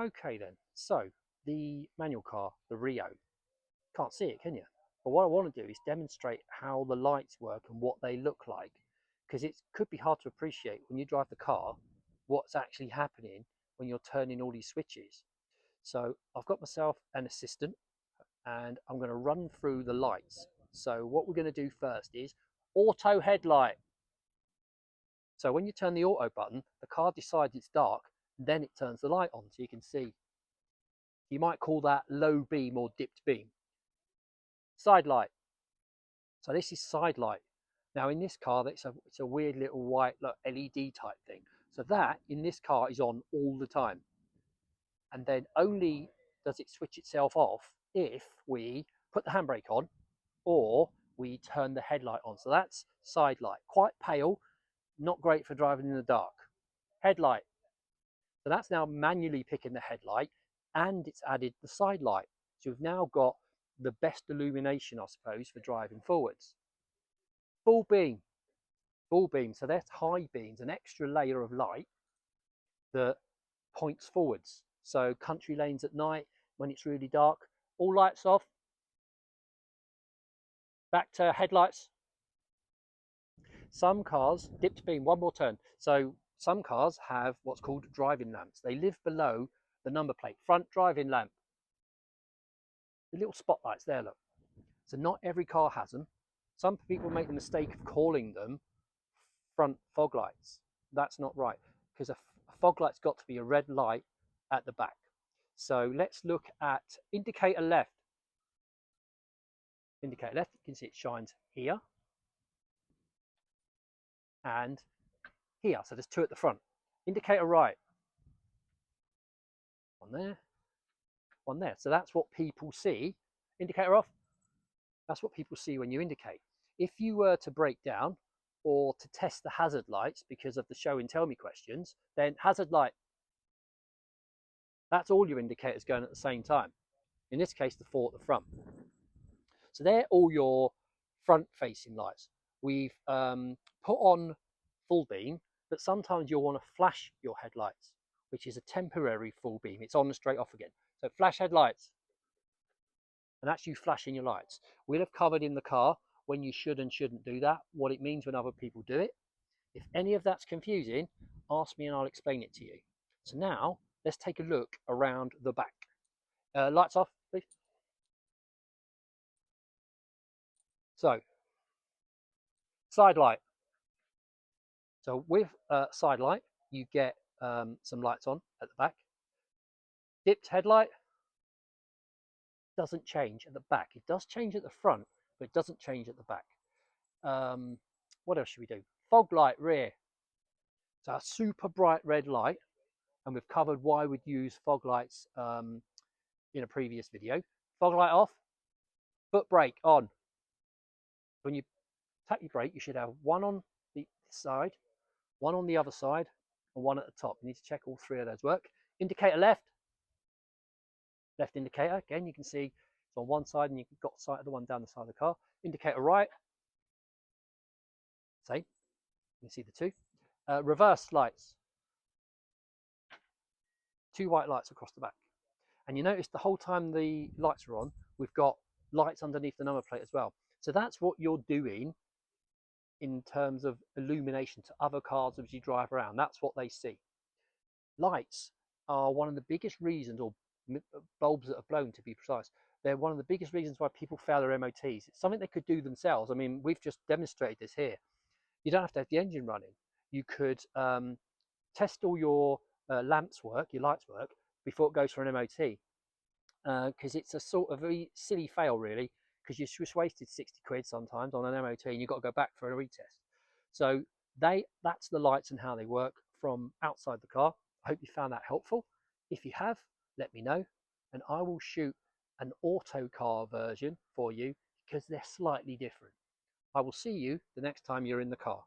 Okay then, so the manual car, the Rio, can't see it, can you? But what I want to do is demonstrate how the lights work and what they look like, because it could be hard to appreciate when you drive the car what's actually happening when you're turning all these switches. So I've got myself an assistant and I'm going to run through the lights. So what we're going to do first is auto headlight. So when you turn the auto button, the car decides it's dark, then it turns the light on so you can see. You might call that low beam or dipped beam. Side light. So this is side light. Now in this car, it's a weird little white LED type thing. So that in this car is on all the time. And then only does it switch itself off if we put the handbrake on or we turn the headlight on. So that's side light. Quite pale, not great for driving in the dark. Headlight. So that's now manually picking the headlight and it's added the side light. So we've now got the best illumination, I suppose, for driving forwards. Full beam. Full beam. So that's high beams, an extra layer of light that points forwards. So country lanes at night, when it's really dark, all lights off. Back to headlights. Some cars, dipped beam, one more turn. So some cars have what's called driving lamps. They live below the number plate. Front driving lamp. The little spotlights there, look. So not every car has them. Some people make the mistake of calling them front fog lights. That's not right, because a fog light's got to be a red light at the back. So let's look at indicator left. Indicator left, you can see it shines here and here. So there's two at the front. Indicator right. One there, one there. So that's what people see. Indicator off. That's what people see when you indicate. If you were to break down or to test the hazard lights because of the show and tell me questions, then hazard light. That's all your indicators going at the same time. In this case, the four at the front. So they're all your front facing lights. We've put on full beam, but sometimes you'll want to flash your headlights, which is a temporary full beam. It's on and straight off again. So flash headlights, and that's you flashing your lights. We'll have covered in the car when you should and shouldn't do that, what it means when other people do it. If any of that's confusing, ask me and I'll explain it to you. So now let's take a look around the back. Lights off, please. So side light. So with side light, you get some lights on at the back. Dipped headlight doesn't change at the back. It does change at the front, but it doesn't change at the back. What else should we do? Fog light rear. So a super bright red light, and we've covered why we'd use fog lights in a previous video. Fog light off, foot brake on. When you tap your brake, you should have one on the side, one on the other side, and one at the top. You need to check all three of those work. Indicator left, left indicator. Again, you can see it's on one side and you've got sight of the one down the side of the car. Indicator right, same. You can see the two. Reverse lights, two white lights across the back. And you notice the whole time the lights are on, we've got lights underneath the number plate as well. So that's what you're doing in terms of illumination to other cars as you drive around. That's what they see. Lights are one of the biggest reasons, or bulbs that are blown to be precise, they're one of the biggest reasons why people fail their MOTs. It's something they could do themselves. I mean, we've just demonstrated this here. You don't have to have the engine running. You could test all your lamps work, your lights work, before it goes for an MOT. Because it's a sort of very silly fail, really, because you've just wasted 60 quid sometimes on an MOT and you've got to go back for a retest. So that's the lights and how they work from outside the car. I hope you found that helpful. If you have, let me know, and I will shoot an auto car version for you because they're slightly different. I will see you the next time you're in the car.